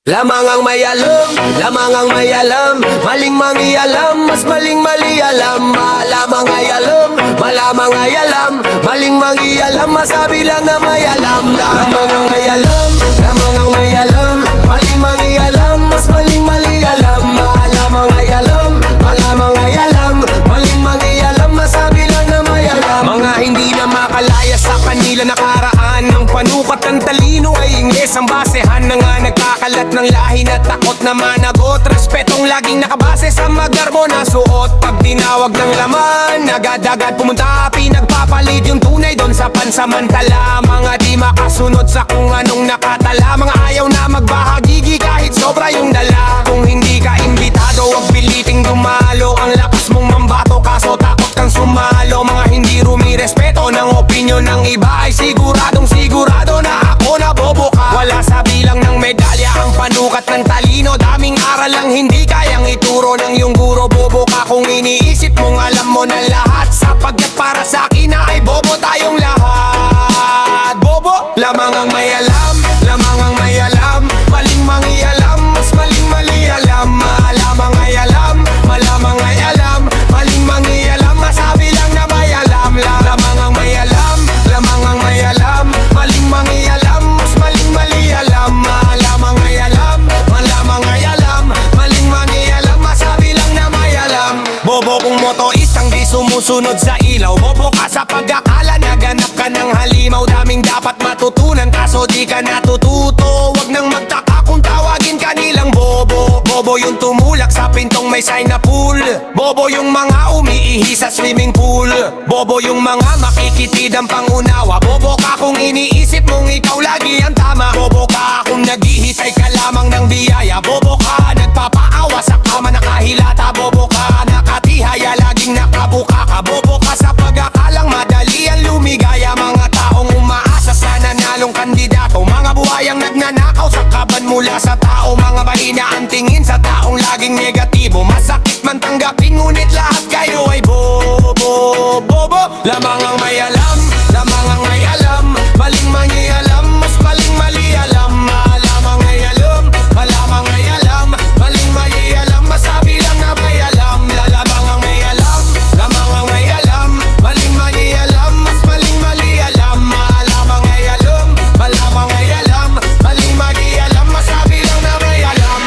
Lamang ang may alam, lamang ang may alam. Maling mangialam, mas maling mali alam. Malamang ay alam, malamang ay alam. Maling mangialam, masabi lang na may alam. Lamang ang may alam, lamang ang may alam. Maling mangialam, mas maling mali alam. Malamang ay alam, malamang ay alam. Maling mangialam, masabi lang na may alam. Mga hindi na makalaya sa kanila nakaraan. Ang panukat ng talino ay ingles ang basehan na nga nagkakalat ng lahi na takot na managot. Respetong laging nakabase sa magarbo na suot. Pag tinawag ng laman, agad-agad pumunta. Pinagpapalit yung tunay doon sa pansamantala. Mga di makasunod sa kung anong nakatala. Mga ayaw na magbahagigi kahit sobra yung dala. Kung hindi ka imbitado, wag piliting dumalo. Ang lakas mong mambato kaso takot kang sumalo. Mga hindi rumirespeto ng opinyon ng iba ay siguradong sigurado na ako na bobo ka. Wala sa bilang ng medalya ang panukat ng talino. Daming aral lang hindi kayang ituro ng iyong guro. Bobo ka kung iniisip mong alam mo na lahat, sapagkat para sa akin na ay bobo tayong lahat. Bobo, lamang ang may alam, lamang ang may alam. Maling mangialam, mas maling mali alam. Malamang ay alam, malamang ay alam. Maling mangialam, masabi lang na may alam. Lamang ang may alam, lamang ang may alam. Maling mangialam, mas maling mali alam. Malamang ay alam, malamang ay alam. Maling mangialam, masabi lang na may alam. Bobo kung motoistang di sumusunod sa ilaw. Bobo ka sa pag-akala naganap ka ng halimaw. Daming dapat matutunan kaso di ka natututo. Wag nang magtaka kung tawagin ka nilang bobo. Bobo yung tumulak sa pintong may sign na pool. Bobo yung mga umiihi sa swimming pool. Bobo yung mga makikitid ang pangunawa. Bobo ka kung iniisip mong ikaw lagi ang tama. Bobo ka kung naghihintay ka lamang ng biyaya. Bobo ka nagpapaawa sa kama nakahilata. Bobo ka nakatihaya laging nakabuka ka. Bobo ka sa pag-akalang madali ang lumigaya. Mga taong umaasa sa nanalong kandidato. Mga buhayang nagnanakaw sa kaban mula sa tao. Mga bahina ang tingin sa taong laging negatibo. Masakit man tanggapin ngunit lahat kayo ay bobo. Bobo, lamang ang may alam, lamang ang may alam. Maling mangialam, mas maling mali alam. Malamang ay alam, malamang ay alam. Maling mali alam, masabi lang na may alam. Lamang ang may alam, lamang ang may alam. Maling mali alam, mas maling mali alam. Malamang ay alam, malamang ay alam. Maling mali alam, masabi lang na may alam.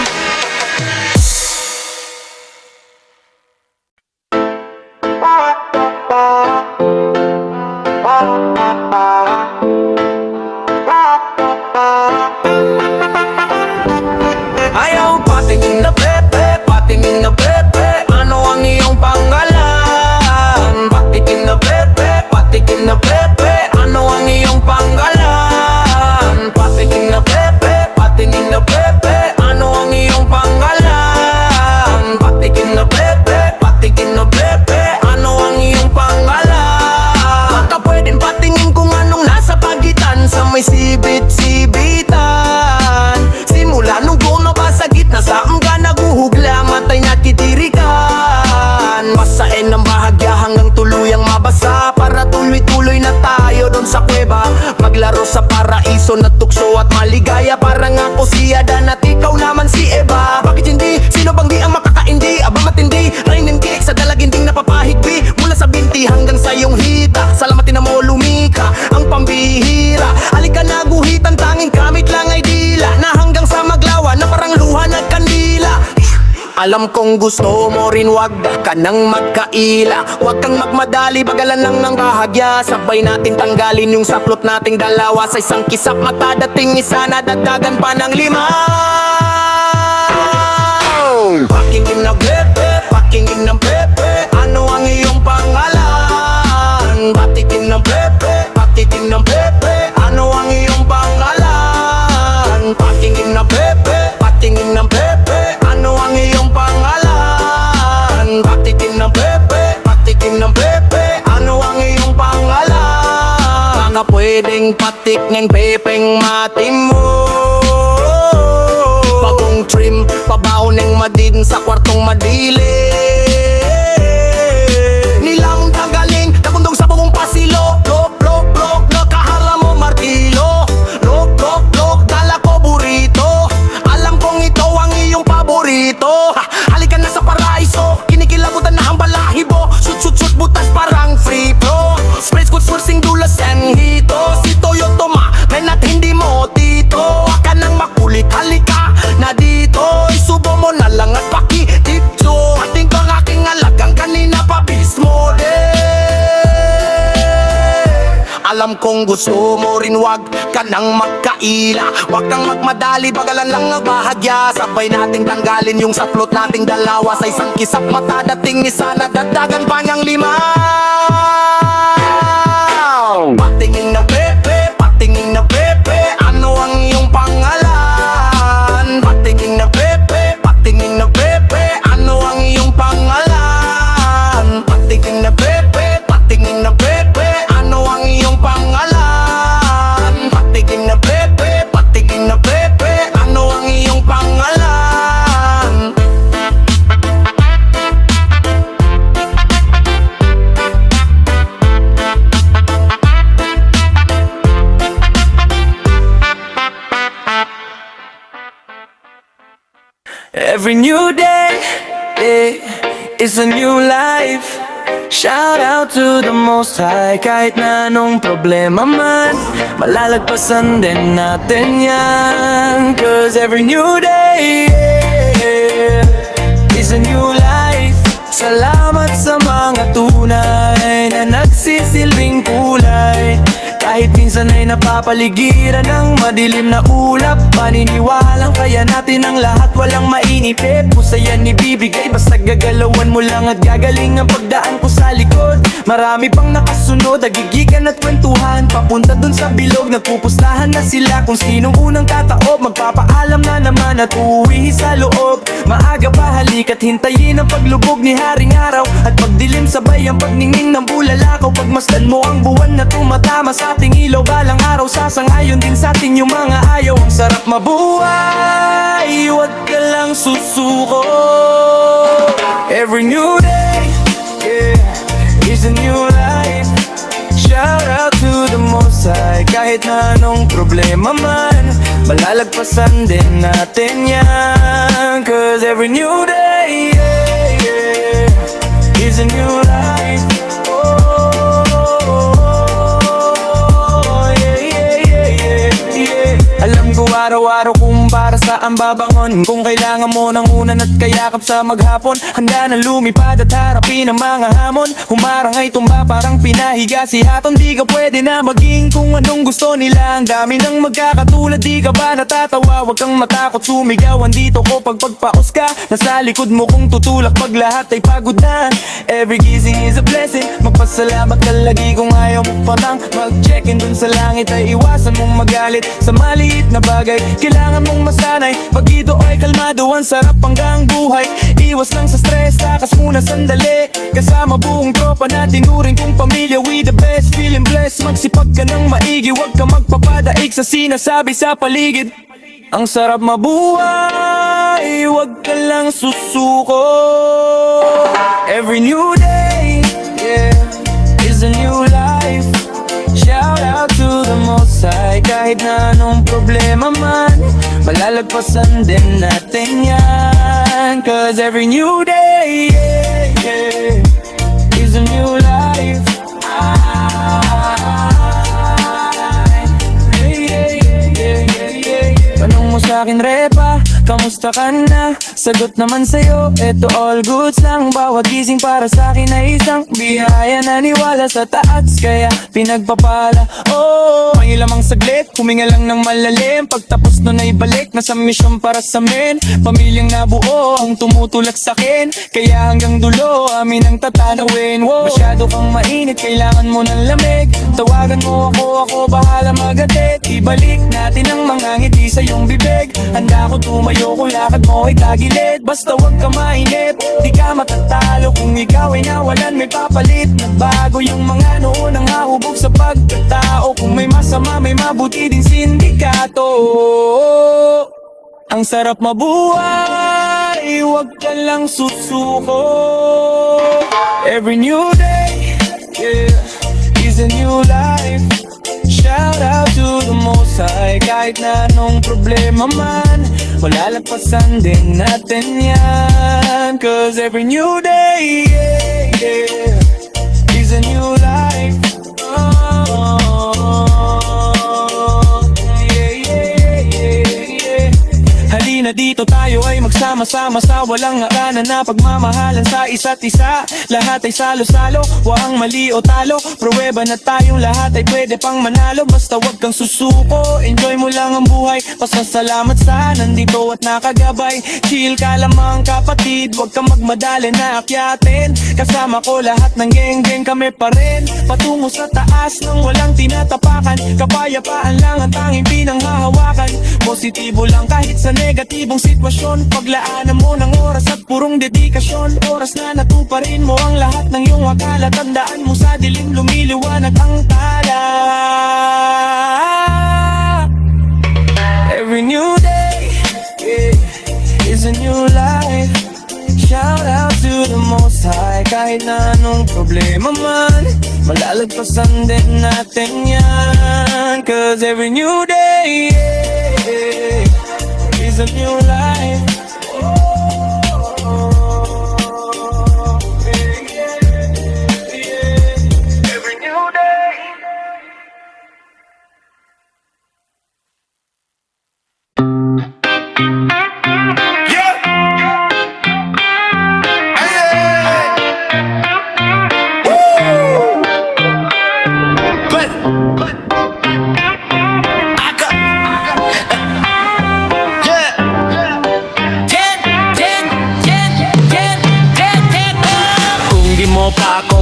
Ayaw patingin na pepe, patingin na pepe. Ano ang iyong pangalan? Patingin na pepe, patingin na pepe. Ano ang iyong pangalan? Patingin na pepe, patingin na pepe. Ano ang iyong pangalan? Patingin na pepe, patingin na pepe. Ano ang iyong pangalan? Baka pwedeng patingin kung anong nasa pagitan sa may sibit-sibitan. Simula nung bumaba sa gitna saan ka naguhugla, matay natitirikan. Basain ang bahagya hanggang tuluyang mabasa, para tuloy-tuloy na tayo doon sa kuweba. Maglaro sa paraiso na tukso at maligaya. Parang ako si Adan at ikaw naman si Eva. Bakit hindi? Sino bang di ang makakaindi? Aba matindi, rain and cake sa dalaginding napapahigbi. Mula sa binti hanggang sa iyong hita, salamatin na mo lumika ang pambihira. Halika na guhitan, tanging kamit lang ay dila, na hanggang sa maglawa na parang luha na kandila. Alam kong gusto mo rin, wag ka nang magkaila. Wag kang magmadali, bagalan lang ng bahagya. Sabay natin tanggalin yung saplot nating dalawa. Sa isang kisap mata dating isa na dagdagan pa ng 5. Pakinggan na pepe, pakinggan ng pepe. Ano ang iyong pangalan? Patikin ng pepe, patikin ng pepe. Ano ang iyong pangalan? Pakinggan na pepe, patingin ng pepe. Ano ang iyong pangalan? Patikin ng pepe, patikin ng pepe. Ano ang iyong pangalan? Baka pwedeng patik ng pepeng matimo. Bagong trim, pabaw ng madin sa kwartong madili. Nilang tagaling, nagundong sa buong pasilo. Lok, lok, lok, nakahala mo martilo. Lok, lok, lok, dala ko burrito. Alam kong alam kong gusto mo rin, wag ka nang magkaila. Wag kang magmadali, bagalan lang ang bahagya. Sabay nating tanggalin yung saplot nating dalawa. Sa isang kisap mata dating isa na dagdagan pa niyang lima. Patingin na pepe, patingin na pepe, ano ang iyong pangalan? Patingin na pepe, patingin na pepe, ano ang iyong pangalan? Patingin na pepe, patingin na pepe, ano ang iyong pangalan? Patingin na pepe, patingin na pepe, ano ang iyong pangalan? Every new day is a new life. Shout out to the Most High. Kahit na anong problema man, malalagpasan din natin yan. Cause every new day is a new life. Salamat sa mga tunay na nagsisilbing kulay. Kahit minsan ay napapaligiran ng madilim na ulap, paniniwalang kaya natin ang lahat, walang mainipit. Pusaya ni bibigay, basta gagalawan mo lang at gagaling ang pagdaan ko sa likod. Marami pang nakasunod, nagigigan at kwentuhan, papunta dun sa bilog, nagpupustahan na sila kung sinong unang tataob. Magpapaalam na naman at uuwi sa loob. Maaga pa halika't hintayin ang paglubog ni Haring Araw, at pagdilim sabay ang pagningning ng bulalakaw. Pagmasdan mo ang buwan na tumatama sa ating ilaw, balang araw sasangayon din sa atin yung mga ayaw. Ang sarap mabuhay, huwag ka lang susuko. Every new day, is a new life. Shout out to the Most High. Kahit na anong problema man, malalagpasan din natin yan. Cause every new day is a new life. Alam ko araw-araw kung para saan babangon. Kung kailangan mo ng unan at kayakap sa maghapon, handa na lumipad at harapin ang mga hamon. Humarang ay tumba parang pinahiga si haton. Di ka pwede na maging kung anong gusto nila. Ang dami ng magkakatulad, di ka ba natatawa? Huwag kang matakot sumigaw, andito ko pag pagpaos ka. Nasa likod mo kung tutulak pag lahat ay pagod na. Every gising is a blessing, magpasalamat ka lagi kung ayaw mo pa nang mag-check-in dun sa langit. Ay iwasan mong magalit sa maliit na bagay, kailangan mong masanay. Pag ito ay kalmado, ang sarap hanggang buhay. Iwas lang sa stress, takas muna sandali. Kasama buong tropa na tinuring kong pamilya, we the best, feeling blessed. Magsipag ka ng maigi, huwag ka magpapadaig sa sinasabi sa paligid. Ang sarap mabuhay, huwag ka lang susuko. Every new day, is a new life. Shout out to the Most High. Kahit na anong problema man, malalagpasan din natin yan. Cause every new day is a new life. Tanong mo sa'kin, Repa, kamusta ka na? Sagot naman sa'yo, eto all goods lang. Bawat gising para sa'kin ay isang biyaya. Naniwala sa taas, kaya pinagpapala. Oh, may lamang saglit, huminga lang ng malalim. Pagtapos nun ay balik na sa misyon para sa men. Pamilyang nabuo ang tumutulak sa'kin, kaya hanggang dulo amin ang tatanawin. Masyado kang mainit, kailangan mo ng lamig. Tawagan mo ako bahala magatid. Ibalik natin ang mga ngiti sa iyong bibig. Handa ko tumayo kung lakad mo ay tagilid. Basta huwag ka mainip, di ka matatalo. Kung ikaw ay nawalan may papalit. Nagbago yung mga noon ang hahubog sa pagkatao. Kung may masama may mabuti din sindikato. Ang sarap mabuhay, huwag ka lang susuko. Every new day, is a new life. Shout out to the Most High. Kahit na anong problema man, malalagpasan din natin yan. Cause every new day is a new life. Halina na dito tayo ay magsama-sama sa walang hangganan na pagmamahalan sa isa't isa. Lahat ay salo-salo, waang mali o talo. Pruweba na tayong lahat ay pwede pang manalo. Basta wag kang susuko, enjoy mo lang ang buhay. Pasasalamat sa nandito at nakagabay. Chill ka lamang kapatid, wag kang magmadali na akyatin. Kasama ko lahat ng geng-geng, kami pa rin patungo sa taas nang walang tinatapakan. Kapayapaan lang ang tanging pinanghahawakan. Positibo lang kahit sa negatibong sitwasyon. Paglaanan mo ng oras at purong dedikasyon. Oras na natuparin mo ang lahat ng iyong akala. Tandaan mo sa dilim lumiliwanag ang tala. Every new day, yeah, is a new life. Shout out to the Most High. Kahit na anong problema man, malalagpasan din natin yan. Cause every new day, yeah, is a new life. Every new day.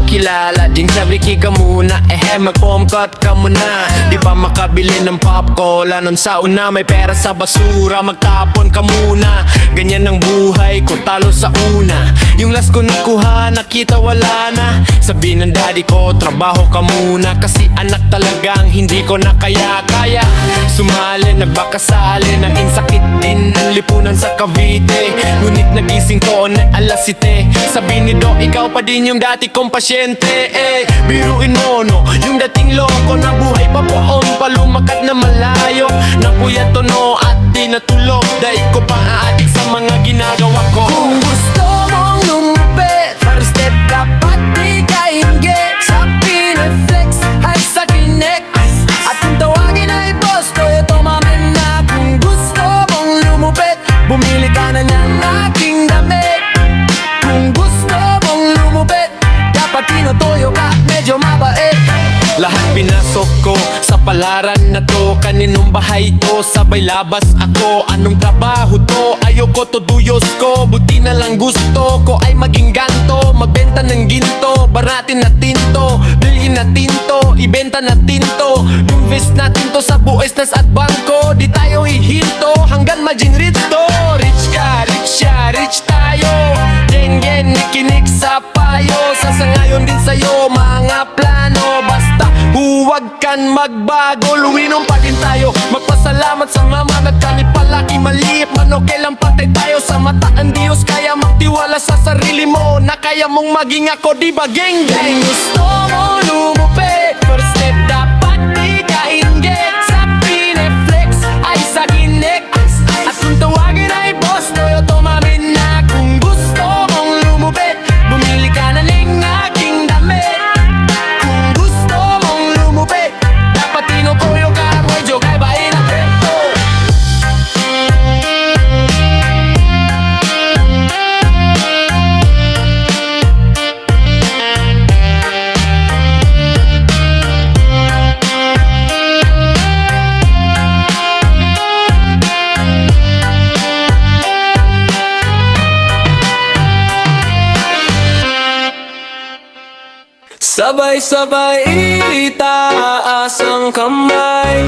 Kilala din sabi ka muna, mag-pomcut ka muna. Di pa makabili ng pop cola nun sa una, may pera sa basura, magtapon ka muna. Ganyan ang buhay ko, talo sa una. Yung last ko nakuha, nakita wala na. Sabi ng daddy ko, trabaho ka muna. Kasi anak talagang hindi ko na kaya sumali, nagbakasali, naging sakit din ng lipunan sa Cavite. Ngunit nagising ko na alas 7. Sabi ni Doc, ikaw pa din yung dati kong pasyente. Biruin mo no, yung dating loko na buhay pa poon pa lumakad na malayo. Napuyat to no at di natulog. Dahil ko pa aadik sa mga ginagawa ko. Kung gusto mong lumupit, first step dapat di ka inggit. Sa Pineflex ay sa Kinex. At kung tawagin ay boss, Toyota mamin na. Kung gusto mong lumupit, bumili ka na ng aking damit. Kung gusto mong lumupit, dapat tinutuyo ka at medyo mabait. Lahat pinasok ko sa palaran na to. Kaninong bahay to, sabay labas ako. Anong trabaho to, ayoko to duyos ko. Buti na lang gusto ko ay maging ganto. Magbenta ng ginto, baratin na tinto. Bilhin na tinto, ibenta na tinto. Invest natin to sa buesnas at bangko. Di tayo hihinto hanggang maging rich to. Rich ka, rich siya, rich tayo. Gen-gen, nakinig sa payo. Sasangayon din sa'yo mga plano. Basta huwag kan magbago, luwinom pa din tayo. Magpasalamat sa mama, nagkani palaki maliit. Mano kailang patay tayo sa mata ng Diyos. Kaya magtiwala sa sarili mo na kaya mong maging ako, di ba geng geng? Gusto mo lumupit, first step dapat di ka inggit. Sa Pineflex ay sa Kinex. At kung tawagin ay boss, Toyota mamin na. Kung gusto mong lumupit, bumili ka na ng aking damit. Kung gusto mong lumupit, dapat tinutuyo ka at medyo kaibahin ang preto. Sabay-sabay itaas ang kamay.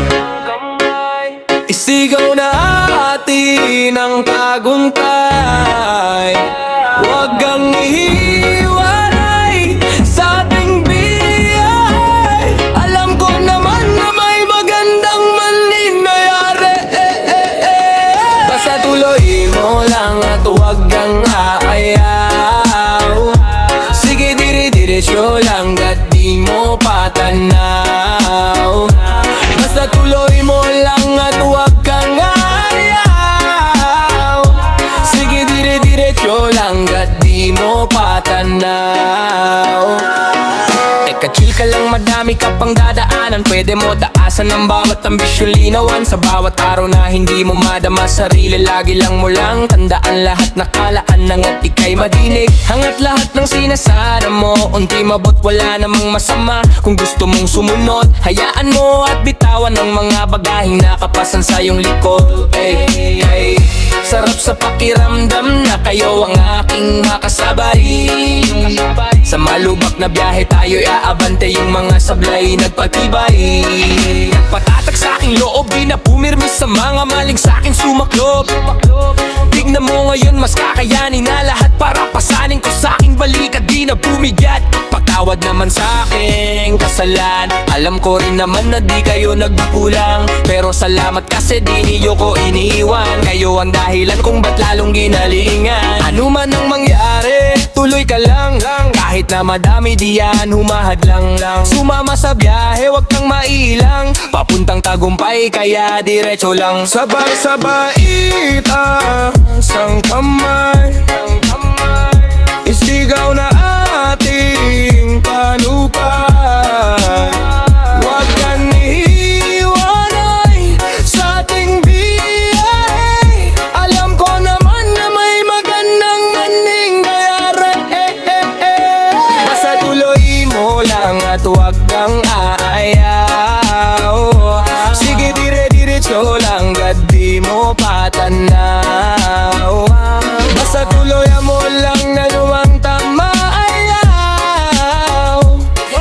Isigaw natin ang tagumpay. Huwag kang ihiwalay sa ating biyay. Alam ko naman na may magandang mangyayari. Basta tuloy mo lang at huwag kang aayaw. Sige dire-diretso lang at di mo patanaw. Basta tuloy mo lang at huwag kang ayaw. Sige dire-diretso lang at di mo patanaw. Teka chill ka lang, madami ka pang dadaanan. Pwede mo taasan Iwasan ang bawat ambisyon, linawan sa bawat araw na hindi mo madama sarili. Lagi lang mo lang tandaan lahat nakalaan ng at ika'y madinig. Hangat lahat ng sinasara mo, unti mabot wala namang masama. Kung gusto mong sumunod, hayaan mo at bitawan ng mga bagahing nakapasan sa iyong likod. Hey, hey. Sarap sa pakiramdam na kayo ang aking makasabay. Sa malubak na biyahe tayo'y aabante, yung mga sablay nagpatibay. Nagpatatag sa aking loob, di na pumirmis sa mga maling sa aking sumaklob. Tignan mo ngayon, mas kakayanin na lahat para pasanin ko sa aking balikat. Di na bumigat, patawad naman sa aking kasalan. Alam ko rin naman na di kayo nagkukulang, pero salamat kasi di niyo ko iniiwan. Kayo ang dahilan kung ba't lalong ginalingan. Ano man ang mangyari, tuloy ka lang. Kahit na madami diyan, humahadlang lang. Sumama sa biyahe, wag kang mailang. Papuntang tagumpay, kaya diretso lang. Sabay-sabay itaas ang kamay, isigaw na ating panupay. Wag kang iiwanay sa ating biyahe. Alam ko naman na may magandang maning kayari. Basta tuloy mo lang at wag kang aayaw. Sige dire-diretso lang, God di mo patanaw. Basta tuloy mo lang na luwang tama ayaw.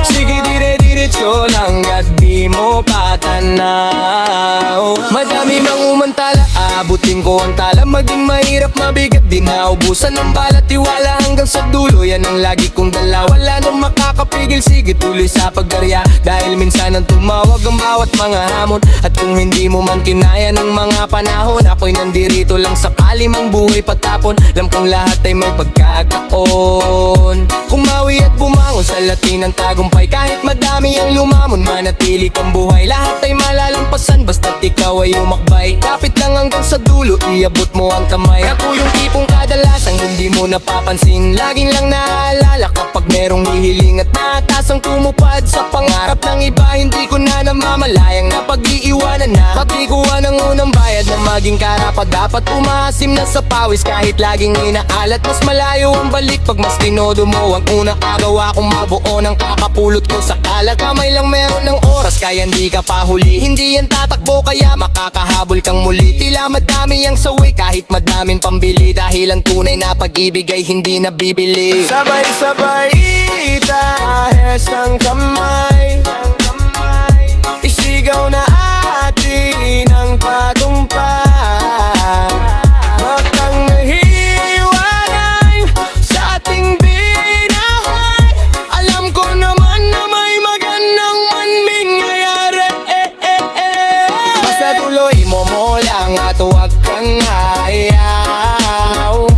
Sige dire-diretso lang, God di mo patanaw. Madami mang umantala, abutin ko ang tala. Maging mahirap, mabigat, di naubusan ng bala. Tiwala hanggang sa dulo, yan ang lagi kong dala. Wala nang makakapigil, sige tuloy sa pagdarya. Dahil minsan ang tumawag ang bawat mga hamon. At kung hindi mo man kinaya ng mga panahon, ako'y nandirito lang sakali mang buhay patapon. Alam kong lahat ay may pagkakataon. Kumawi at bumangon sa latin ng tagumpay. Kahit madami ang lumamon, manatili kang buhay. Lahat ay malalampasan, basta't ikaw ay umakbay. Kapit lang hanggang sa dulo, iabot mo ang kamay. Ako yung tipong kadalasang hindi mo napapansin. Laging lang naalala kapag merong hihiling at naatasang tumupad sa pangarap ng iba. Hindi ko na namamalayang na pag-iiwanan na patikuan ng unang bayad na maging karapat. Dapat umaasim na sa pawis kahit laging inaalat. Mas malayo ang balik pag mas tinodo mo ang unang agawa kong mabuo ng kakapulot ko sa kalat. Kamay lang meron ng oras kaya hindi ka pahuli. Hindi yan tatakbo kaya makakahabol kang muli. Tila madami ang sawi kahit madaming pambili. Dahil ang tunay na pag-ibig ay hindi nabibili. Sabay-sabay itaas ang kamay, isigaw na atin ang patumpay. Wag kang nahihiwanay sa ating binahay. Alam ko naman na may magandang maning nangyari. Basta tuloy mo lang at wag kang ayaw.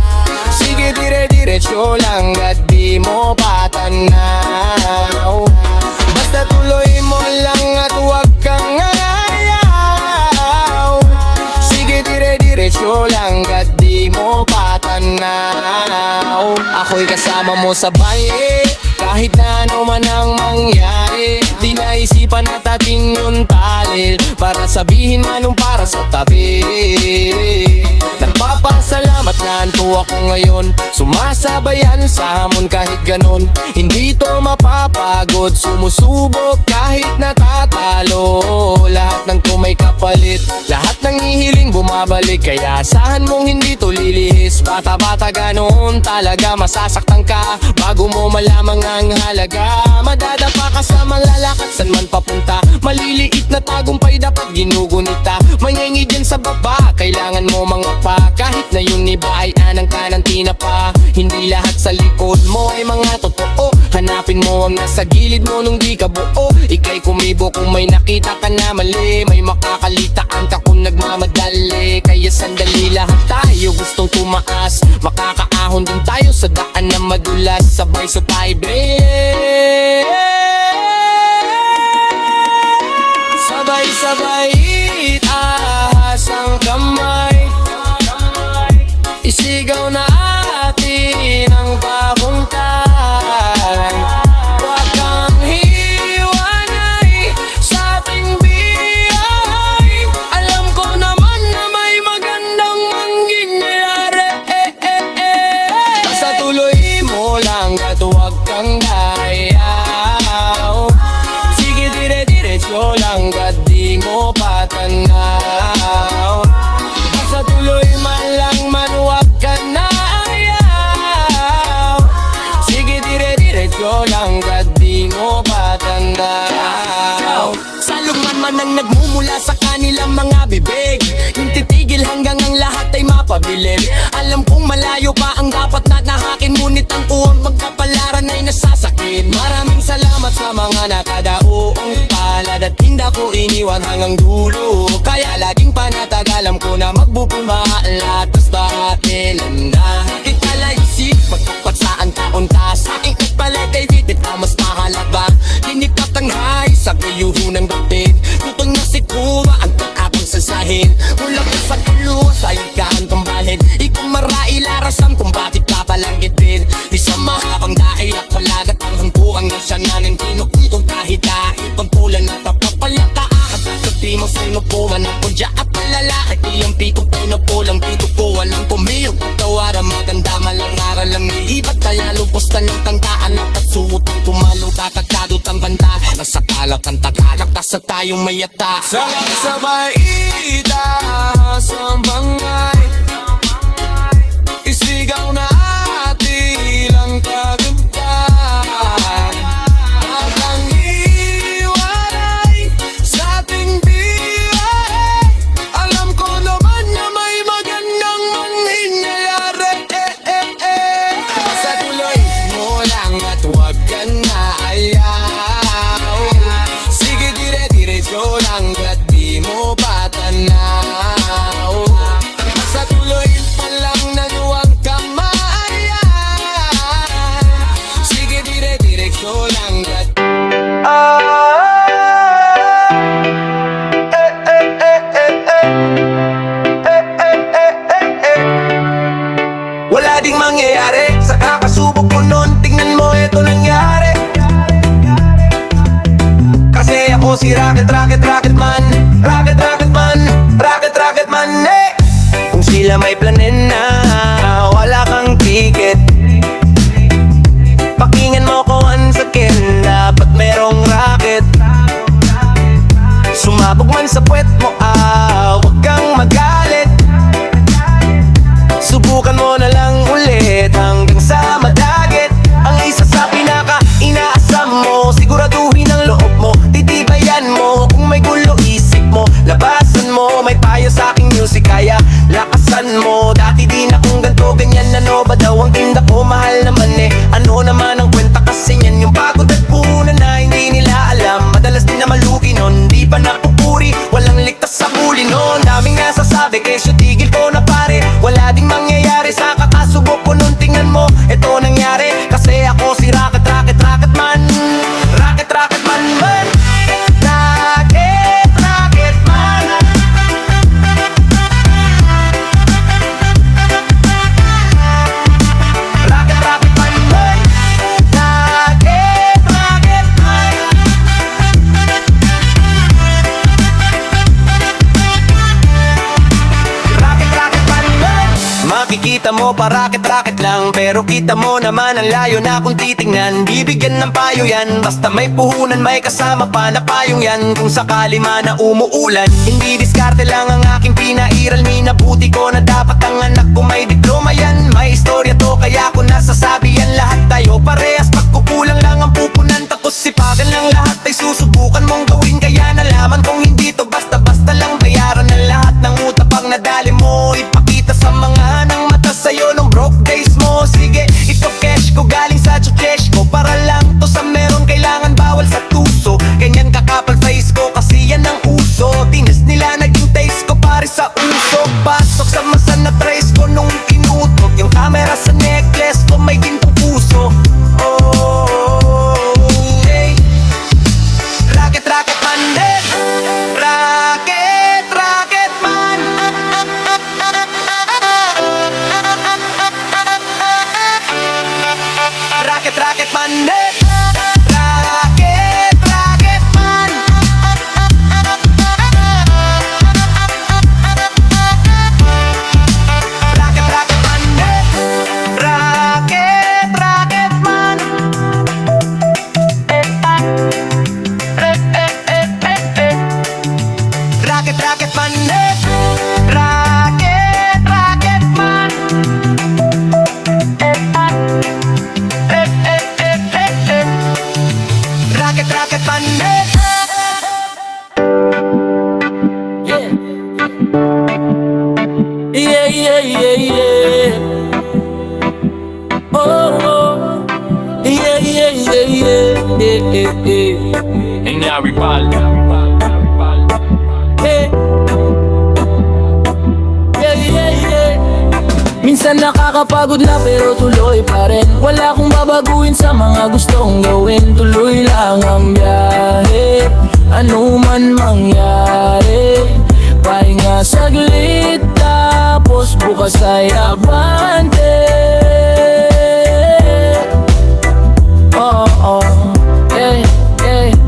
Sige dire-diretso lang at di mo patanaw. Basta tuloy mo lang at wag kang ayaw. Sige dire-diretso lang at di mo patanaw. Ako'y kasama mo sa baye, kahit na ano man ang mangyari. Di naisipan at ating yung talil para sabihin manong para sa tabi. Nagpapasalamat na anto ako ngayon, sumasabayan sa hamon kahit ganon. Hindi to mapapagod, sumusubok kahit natatalo. Lahat ng to may kapalit, lahat ng hihiling bumabalik. Kaya asahan mong hindi to lilihis. Bata-bata ganoon talaga, masasaktan ka bago mo malamang ang halaga. Madadapa ka sa malalakad, san man papunta. Maliliit na tagumpay dapat ginugunita. Manyangi dyan sa baba, kailangan mo mga pa. Kahit na yung iba ay anang kanang tinapa. Hindi lahat sa likod mo ay mga totoo. Hanapin mo ang nasa gilid mo nung di ka buo. Ika'y kumibo kung may nakita ka na mali. May makakalitaan ka kung nagmamadali. Kaya sandali lahat tayo gustong tumaas. Makakaahon din tayo sa daan na madulas. Sabay sa vibrate, sabay-sabay itaas ang kamay, isigaw na atin ang pabuntay. Wag kang hiwanay sa ating biyahe. gilid. Alam kong malayo pa ang dapat na nahakin, ngunit ang uwang magkapalaran ay nasasakit. Maraming salamat sa mga nakadaoong palad at hindi ko iniwan hanggang dulo. Kaya laging panatag, alam ko na magbubumahal at basta atin na italaisip magkapat saan taon ta sa aking ipalag kay Vitit na mas mahalaga. Dinikatanghai sa kayuho ng dapit, tutong na si Kuwa ang akong sasahin. Mula ko sa tulo sa ikahan tumbalhin, ikaw marailarasam kung bakit kapalangit din. Di sa mahabang dahi at palagat ang hangbuang ng sananin, pinukuntong kahit dahil pagpulan at papapalata. Di mo sinupuan ang pudya at palalaki, iyong pitong pinupulang pito ko walang pumiyog. Tawaran maganda malangaral lang iibat, kaya lupos ka ng tangkaan at patsuot ang tumalo kakagkadot ang banda. Nasa kalak ang tagalak, tasa tayong mayata. Sabay itaas ang bangay, isigaw na atilang kagandaan. Hanggang iwanay sa ating biyahe, alam ko naman na may magandang mangyayari. Sa tuloy mo lang at huwag ka na ayaw. Sige dire-diretso lang at di mo patanaw. Sa tuloy pa lang na huwag ka maayaw. Sige dire-diretso lang at Wala ding mangyayari sa kakasubok ko nun. Tingnan mo, eto nangyari. Kasi ako si Rocket Man. Rocket Man, eh. Kung sila may planin na wala kang ticket, pakinggan mo ko once again, dapat merong rocket. Sumabog man sa puwet mo, huwag kang magalit. Subukan mo na lang ulit hanggang sa madagit. Ang isa sa pinaka-inaasam mo, siguraduhin ang loob mo, titibayan mo. Kung may gulo isip mo, labasan mo. May payo sa aking music kaya lakasan mo. Dati din akong ganto, ganyan, ano ba daw ang tinda ko? Mahal naman eh, ano naman ang kwenta kasi yan? Yung pagod at puhunan na hindi nila alam, madalas din na malugi nun, di pa napupuri. Walang ligtas sa huli nun, daming nasasabi kesyo tigil ko na pare. Wala ding mangyayari sa kakasubok ko nun. Tingnan mo, eto nangyari. Kasi ako si Rocket Man. Rocket Man man. Rocket Man. Rocket Man man. Rocket Man. Rocket Man man. Makikita mo pa rocket lang, pero kita mo naman ang layo na kung titingnan. Bibigyan ng payo yan, basta may puhunan, may kasama pa na payong yan. Kung sakali man na umuulan, hindi diskarte lang ang aking pinairal. Minabuti ko na dapat ang anak ko may diploma yan. May istorya to kaya ko nasasabi yan. Lahat tayo parehas, pagkukulang lang ang pupunan. Tapos sipagan lang lahat ay susubukan mong gawin. Kaya nalaman kong hindi to basta-basta lang. Bayaran ng lahat ng utapang nadali mo. Ipakita sa mga nang mata sa'yo nung broke days mo. Sige, ito cash ko galing sa chuchesh ko. Para lang to sa meron, kailangan bawal sa tuso. Ganyan kakapal face ko kasi yan ang uso. Tinas nila naging taste ko pare sa uso. Pasok sa masa na trace ko nung tinutok yung camera sa necklace ko, may gintong puso. Hey. Rocket Man, hey. Rocket Man. Rocket Man, hey. Rocket Man. Rocket Man, hey. Rocket Man. Rocket Man, hey. Rocket Man. Enyari Pal. Minsan nakakapagod na pero tuloy pa rin. Wala akong babaguhin sa mga gustong gawin. Tuloy lang ang biyahe, ano man mangyari. Pahinga saglit, tapos bukas ay abante.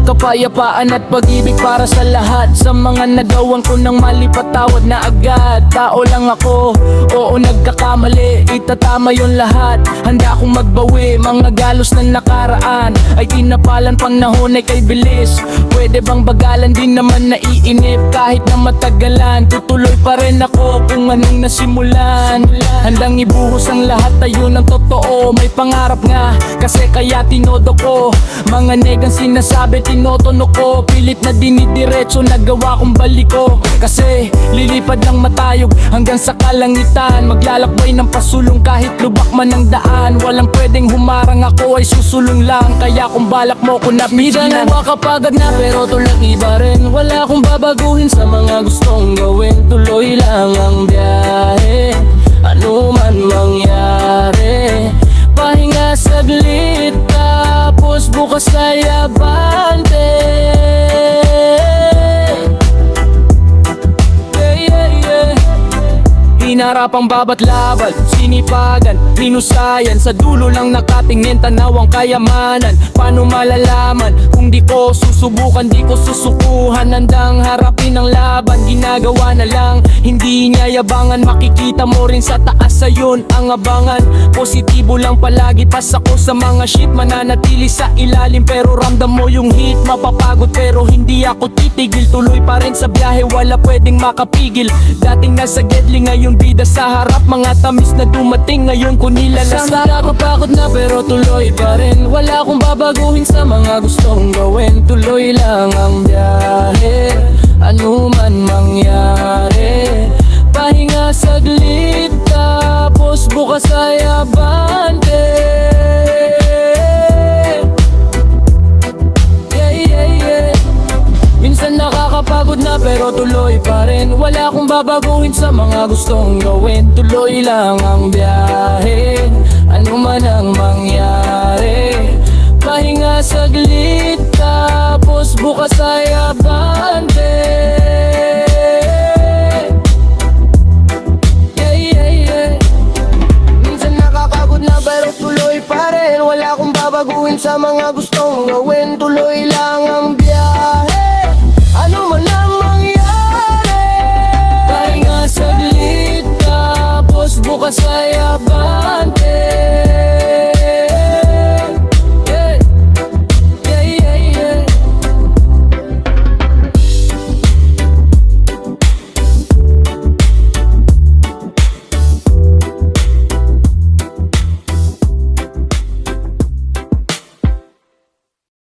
Kapayapaan at pag-ibig para sa lahat. Sa mga nagawan ko ng mali, patawad na agad. Tao lang ako, oo nagkakamali, itatama yon lahat. Handa akong magbawi, mga galos na nakaraan ay tinapalan pang nahon ay kay bilis. Pwede bang bagalan, din naman naiinip. Kahit na matagalan, tutuloy pa rin ako kung anong nasimulan. Handang ibuhos ang lahat, ayun ang totoo. May pangarap nga, kasi kaya tinodo ko. Mga negang sinasabi, tinotono ko. Pilit na dinidiretso, nagawa kong baliko. Kasi lilipad lang matayog hanggang sa kalangitan. Maglalakbay ng pasulong kahit lubak man ang daan. Walang pwedeng humarang, ako ay susulong lang. Kaya kung balak mo ko napigilan. Minsan nakakapagod na pero tulagi pa rin. Wala akong babaguhin sa mga gustong gawin. Tuloy lang ang biyahe, ano man mangyari. Pahinga saglit, tapos bukas ay abante. Hinarapang babat-labal, sinipagan, hinusayan. Sa dulo lang nakatingin, tanaw ang kayamanan. Paano malalaman kung di ko susubukan, di ko susukuhan? Handang harapin ang laban, ginagawa na lang, hindi niya yabangan. Makikita mo rin sa taas, ayun ang abangan. Positibo lang palagi, pas ako sa mga shit. Mananatili sa ilalim pero ramdam mo yung heat. Mapapagod pero hindi ako titigil. Tuloy pa rin sa biyahe, wala pwedeng makapigil. Dating nasa gedli, ngayon bida sa harap. Mga tamis na dumating, ngayon ko nilalasap. Nakakapagod na pero tuloy pa rin. Wala akong babaguhin sa mga gustong gawin. Tuloy lang ang biyahe, ano man mangyari. Pahinga saglit, tapos bukas ay abante. Minsan nakakapagod na pero tuloy pa rin. Wala akong babaguhin sa mga gustong gawin. Tuloy lang ang biyahe, ano man ang mangyari. Pahinga saglit, tapos bukas ay abante. Minsan nakakapagod na pero tuloy pa rin. Wala akong babaguhin sa mga gustong gawin. Tuloy lang ang biyahe, ano man ang mangyari. Pahinga saglit, tapos bukas ay abante.